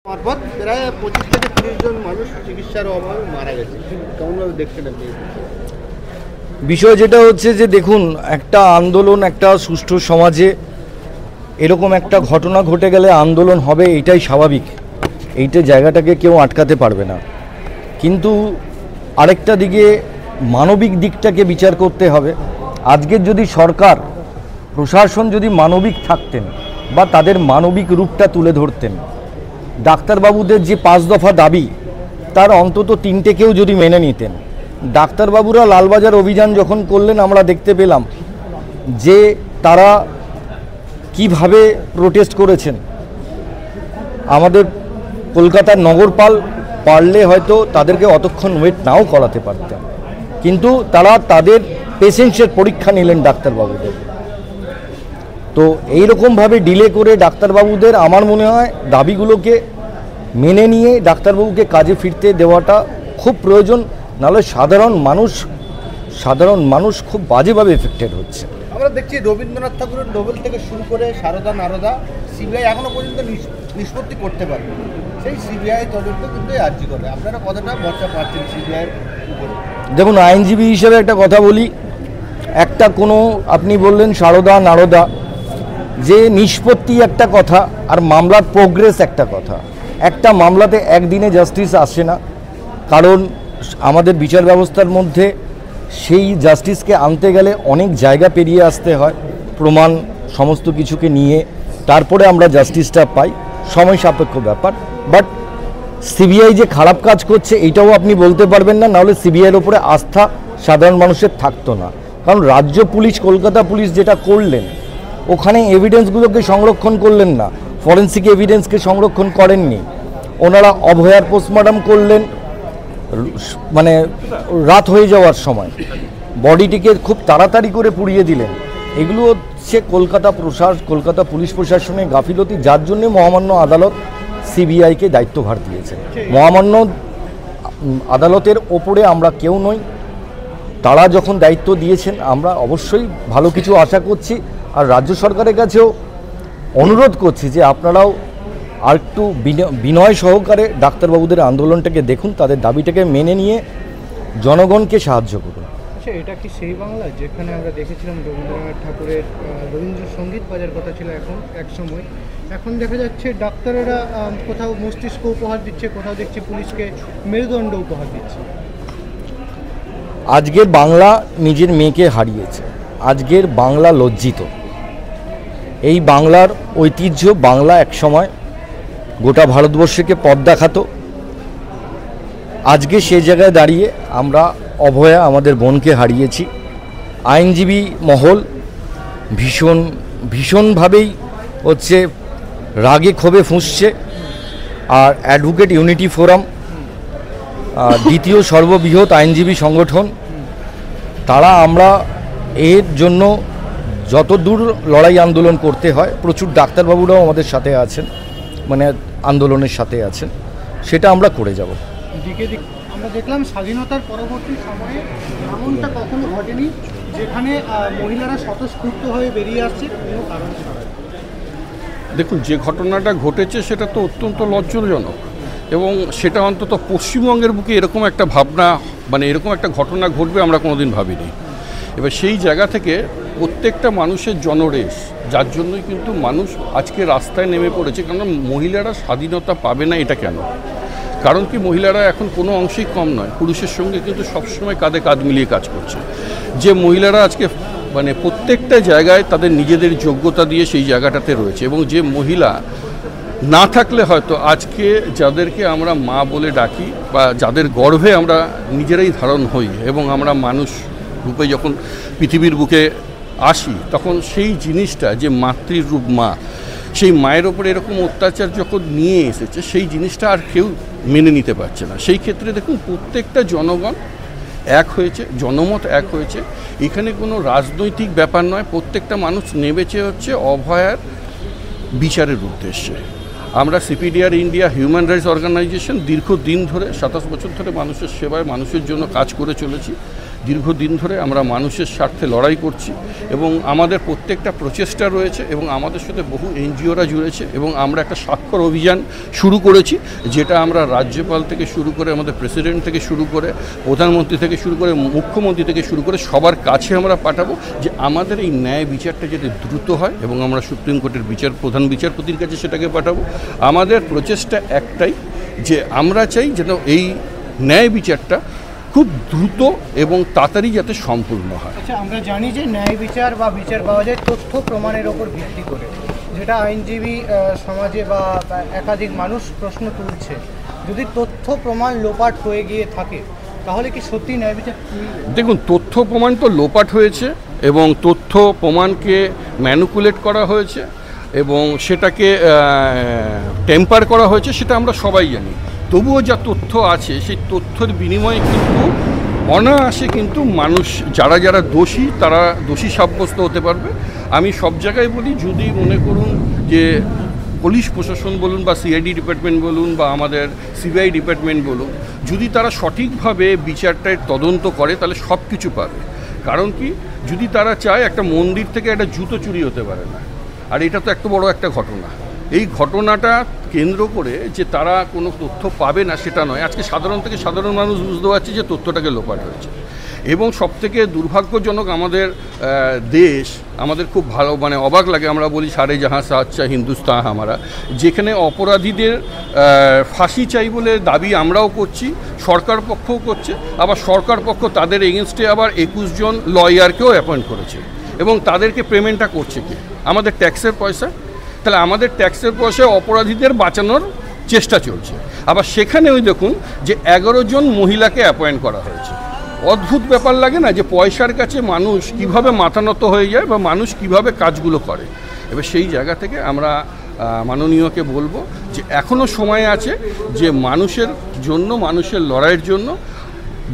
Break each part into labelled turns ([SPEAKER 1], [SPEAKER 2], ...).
[SPEAKER 1] মারফত প্রায় 25 থেকে 30 জন মানুষ চিকিৎসার অভাবে মারা গেছে। কেমনভাবে দেখছেন আপনি?
[SPEAKER 2] বিষয় যেটা হচ্ছে যে দেখুন, একটা আন্দোলন, একটা সুষ্ঠু সমাজে এরকম একটা ঘটনা ঘটে গেলে আন্দোলন হবে, এটাই স্বাভাবিক। এইটা জায়গাটাকে কেউ আটকাতে পারবে না। কিন্তু আরেকটা দিকে মানবিক দিকটাকে বিচার করতে হবে। আজকের যদি সরকার প্রশাসন যদি মানবিক থাকতেন বা তাদের মানবিক রূপটা তুলে ধরতেন, ডাক্তারবাবুদের যে 5 দফা দাবি তার অন্তত 3টেকেও যদি মেনে নিতেন। ডাক্তারবাবুরা লালবাজার অভিযান যখন করলেন, আমরা দেখতে পেলাম যে তারা কিভাবে প্রোটেস্ট করেছেন। আমাদের কলকাতার নগরপাল পারলে হয়তো তাদেরকে অতক্ষণ ওয়েট নাও করাতে পারতেন, কিন্তু তারা তাদের পেশেন্টসের পরীক্ষা নিলেন ডাক্তারবাবুদের। তো এইরকমভাবে ডিলে করে ডাক্তারবাবুদের, আমার মনে হয় দাবিগুলোকে মেনে নিয়ে ডাক্তারবাবুকে কাজে ফিরতে দেওয়াটা খুব প্রয়োজন। নাহলে সাধারণ মানুষ খুব বাজেভাবে এফেক্টেড হচ্ছে।
[SPEAKER 1] আমরা দেখছি রবীন্দ্রনাথ ঠাকুরের নোবেল থেকে শুরু করে সারদা নারদা, সিবিআই এখনো পর্যন্ত নিষ্পত্তি করতে পারেনি। সেই সিবিআই তদন্ত কিন্তু আর্জি করে। আপনারা কতটা ভরসা পাচ্ছেন সিবিআইয়ের উপরে?
[SPEAKER 2] দেখুন, আইনজীবী হিসেবে একটা কথা বলি, একটা কোনো আপনি বললেন সারদা নারদা, যে নিষ্পত্তি একটা কথা আর মামলার প্রোগ্রেস একটা কথা। একটা মামলাতে একদিনে জাস্টিস আসে না, কারণ আমাদের বিচার ব্যবস্থার মধ্যে সেই জাস্টিসকে আনতে গেলে অনেক জায়গা পেরিয়ে আসতে হয়, প্রমাণ সমস্ত কিছুকে নিয়ে তারপরে আমরা জাস্টিসটা পাই, সময় সাপেক্ষ ব্যাপার। বাট সিবিআই যে খারাপ কাজ করছে এইটাও আপনি বলতে পারবেন না, নাহলে সিবিআইয়ের ওপরে আস্থা সাধারণ মানুষের থাকতো না। কারণ রাজ্য পুলিশ, কলকাতা পুলিশ যেটা করলেন, ওখানে এভিডেন্সগুলোকে সংরক্ষণ করলেন না, ফরেন্সিক এভিডেন্সকে সংরক্ষণ করেননি। ওনারা অভয়ার পোস্টমর্টম করলেন মানে রাত হয়ে যাওয়ার সময়, বডিটিকে খুব তাড়াতাড়ি করে পুড়িয়ে দিলেন। এগুলো হচ্ছে কলকাতা পুলিশ প্রশাসনের গাফিলতি, যার জন্য মহামান্য আদালত সিবিআইকে দায়িত্বভার দিয়েছে। মহামান্য আদালতের ওপরে আমরা কেউ নই, তারা যখন দায়িত্ব দিয়েছেন আমরা অবশ্যই ভালো কিছু আশা করছি। আর রাজ্য সরকারের কাছেও অনুরোধ করছি যে আপনারাও আর একটু বিনয় সহকারে ডাক্তারবাবুদের আন্দোলনটাকে দেখুন, তাদের দাবিটাকে মেনে নিয়ে জনগণকে সাহায্য করুন।
[SPEAKER 3] আচ্ছা, এটা কি সেই বাংলা যেখানে আমরা দেখেছিলাম রবীন্দ্রনাথ ঠাকুরের রবীন্দ্রসঙ্গীত বাজার কথা ছিল এক সময়, এখন দেখা যাচ্ছে ডাক্তারেরা কোথাও মস্তিষ্ক উপহার দিচ্ছে, কোথাও দেখছি পুলিশকে মেরুদণ্ড উপহার দিচ্ছে।
[SPEAKER 2] আজকের বাংলা নিজের মেয়েকে হারিয়েছে, আজকের বাংলা লজ্জিত। এই বাংলার ঐতিহ্য, বাংলা একসময় গোটা ভারতবর্ষকে পথ দেখাতো। আজকে সে জায়গায় দাঁড়িয়ে আমরা অভয়া আমাদের বোনকে হারিয়েছি। আইনজীবী মহল ভীষণভাবেই হচ্ছে রাগে ক্ষোভে ফুঁসছে। আর অ্যাডভোকেট ইউনিটি ফোরাম, দ্বিতীয় সর্ববৃহৎ আইনজীবী সংগঠন, তারা আমরা এর জন্য যত দূর লড়াই আন্দোলন করতে হয়, প্রচুর ডাক্তারবাবুরাও আমাদের সাথে আছেন, মানে আন্দোলনের সাথে আছেন, সেটা আমরা করে যাব।
[SPEAKER 3] আমরা দেখলাম স্বাধীনতার পরবর্তী সময়ে এমনটা কখনো ঘটেনি যেখানে মহিলারা স্বতঃস্ফূর্ত হয়ে বেরিয়ে আসছে কোনো কারণ ছাড়াই।
[SPEAKER 4] দেখুন, যে ঘটনাটা ঘটেছে সেটা তো অত্যন্ত লজ্জাজনক, এবং সেটা অন্তত পশ্চিমবঙ্গের বুকে এরকম একটা ভাবনা, মানে এরকম একটা ঘটনা ঘটবে আমরা কোনোদিন ভাবিনি। এবার সেই জায়গা থেকে প্রত্যেকটা মানুষের জনরেশ, যার জন্যই কিন্তু মানুষ আজকে রাস্তায় নেমে পড়েছে। কারণ মহিলারা স্বাধীনতা পাবে না এটা কেন? কারণ কি, মহিলারা এখন কোনো অংশেই কম নয়, পুরুষের সঙ্গে কিন্তু সবসময় কাঁধে কাঁধ মিলিয়ে কাজ করছে। যে মহিলারা আজকে মানে প্রত্যেকটা জায়গায় তাদের নিজেদের যোগ্যতা দিয়ে সেই জায়গাটাতে রয়েছে, এবং যে মহিলা না থাকলে হয়তো আজকে যাদেরকে আমরা মা বলে ডাকি বা যাদের গর্ভে আমরা নিজেরাই ধারণ হই এবং আমরা মানুষ রূপে যখন পৃথিবীর বুকে আসি, তখন সেই জিনিসটা যে মাতৃরূপ মা, সেই মায়ের ওপরে এরকম অত্যাচার যখন নিয়ে এসেছে, সেই জিনিসটা আর কেউ মেনে নিতে পারছে না। সেই ক্ষেত্রে দেখুন, প্রত্যেকটা জনগণ এক হয়েছে, জনমত এক হয়েছে। এখানে কোনো রাজনৈতিক ব্যাপার নয়, প্রত্যেকটা মানুষ নেমেছে হচ্ছে অভয়ার বিচারের উদ্দেশ্যে। আমরা CPDR India human rights organisation দীর্ঘদিন ধরে 27 বছর ধরে মানুষের সেবায়, মানুষের জন্য কাজ করে চলেছি। দীর্ঘদিন ধরে আমরা মানুষের স্বার্থে লড়াই করছি এবং আমাদের প্রত্যেকটা প্রচেষ্টা রয়েছে এবং আমাদের সাথে বহু এনজিওরা জুড়েছে এবং আমরা একটা স্বাক্ষর অভিযান শুরু করেছি, যেটা আমরা রাজ্যপাল থেকে শুরু করে আমাদের প্রেসিডেন্ট থেকে শুরু করে প্রধানমন্ত্রী থেকে শুরু করে মুখ্যমন্ত্রী থেকে শুরু করে সবার কাছে আমরা পাঠাবো যে আমাদের এই ন্যায় বিচারটা যাতে দ্রুত হয় এবং আমরা সুপ্রিম কোর্টের প্রধান বিচারপতির কাছে সেটাকে পাঠাবো। আমাদের প্রচেষ্টা একটাই যে আমরা চাই যেন এই ন্যায় বিচারটা খুব দ্রুত এবং তাড়াতাড়ি যাতে সম্পূর্ণ হয়।
[SPEAKER 3] আচ্ছা, আমরা জানি যে ন্যায় বিচার বা বিচার পাওয়া যায় তথ্য প্রমাণের ওপর ভিত্তি করে, যেটা আইনজীবী সমাজে বা একাধিক মানুষ প্রশ্ন তুলছে। যদি তথ্য প্রমাণ লোপাট হয়ে গিয়ে থাকে তাহলে কি সত্যি ন্যায় বিচার?
[SPEAKER 4] দেখুন, তথ্য প্রমাণ তো লোপাট হয়েছে এবং তথ্য প্রমাণকে ম্যানিপুলেট করা হয়েছে এবং সেটাকে টেম্পার করা হয়েছে, সেটা আমরা সবাই জানি। তবুও যা তথ্য আছে সেই তথ্যের বিনিময়ে কিন্তু অনায়াসে কিন্তু মানুষ যারা যারা দোষী তারা দোষী সাব্যস্ত হতে পারবে। আমি সব জায়গায় বলি, যদি মনে করুন যে পুলিশ প্রশাসন বলুন বা সিআইডি ডিপার্টমেন্ট বলুন বা আমাদের সিবিআই ডিপার্টমেন্ট বলুন, যদি তারা সঠিকভাবে বিচারটায় তদন্ত করে তাহলে সব কিছু পাবে। কারণ কি, যদি তারা চায় একটা মন্দির থেকে একটা জুতো চুরি হতে পারে না, আর এটা তো এত বড় একটা ঘটনা। এই ঘটনাটা কেন্দ্র করে যে তারা কোনো তথ্য পাবে না সেটা নয়, আজকে সাধারণ থেকে সাধারণ মানুষ বুঝতে পারছে যে তথ্যটাকে লোপাট হয়েছে। এবং সবথেকে দুর্ভাগ্যজনক, আমাদের দেশ, আমাদের খুব ভালো মানে অবাক লাগে, আমরা বলি সারে জাহাঁ সাচ্চা হিন্দুস্তান হামারা, যেখানে অপরাধীদের ফাঁসি চাই বলে দাবি আমরাও করছি, সরকার পক্ষও করছে, আবার সরকার পক্ষ তাদের এগেনস্টে আবার 21 জন লয়ারকেও অ্যাপয়েন্ট করেছে এবং তাদেরকে পেমেন্টটা করছে কি? আমাদের ট্যাক্সের পয়সা। তাহলে আমাদের ট্যাক্সের পয়সায় অপরাধীদের বাঁচানোর চেষ্টা চলছে। আবার সেখানে ওই দেখুন যে 11 জন মহিলাকে অ্যাপয়েন্ট করা হয়েছে। অদ্ভুত ব্যাপার লাগে না, যে পয়সার কাছে মানুষ কিভাবে মাথা নত হয়ে যায় বা মানুষ কিভাবে কাজগুলো করে। এবার সেই জায়গা থেকে আমরা মাননীয়কে বলবো যে এখনও সময় আছে যে মানুষের জন্য, মানুষের লড়াইয়ের জন্য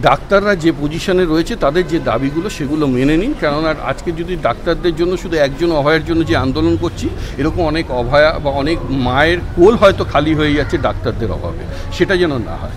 [SPEAKER 4] ডাক্তাররা যে পজিশনে রয়েছে তাদের যে দাবিগুলো সেগুলো মেনে নিন। কেননা আজকে যদি ডাক্তারদের জন্য শুধু একজন অভয়ার জন্য যে আন্দোলন করছি, এরকম অনেক অভয়া বা অনেক মায়ের কোল হয়তো খালি হয়ে যাচ্ছে ডাক্তারদের অভাবে, সেটা যেন না হয়।